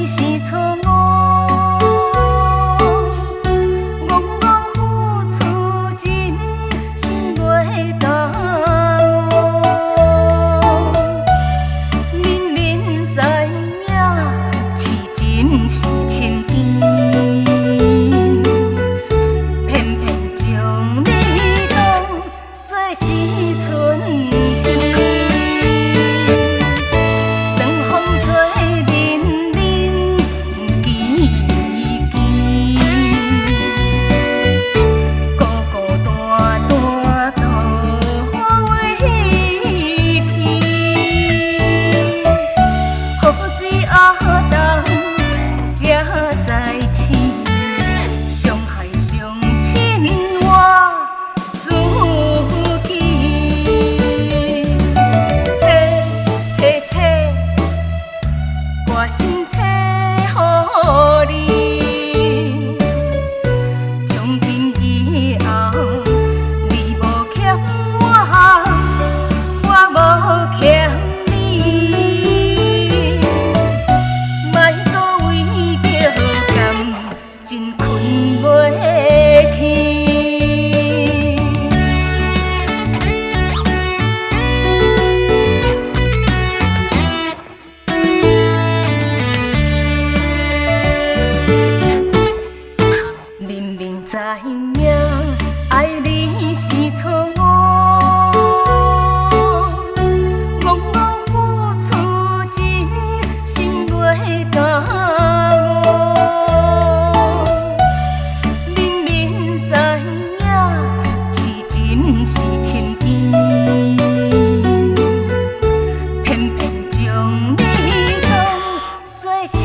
你是错误，戆付出真心袂当我。明明知影痴情是深甜，偏偏将你当作是春天。伤害伤亲我自己，切，我心切予你，从今以后你无欠我，我无欠你，莫搁为着甘真困袂去。明明知影爱你是错误，戆付出真心袂当我。明明知影痴情是深甜，偏偏将你当作是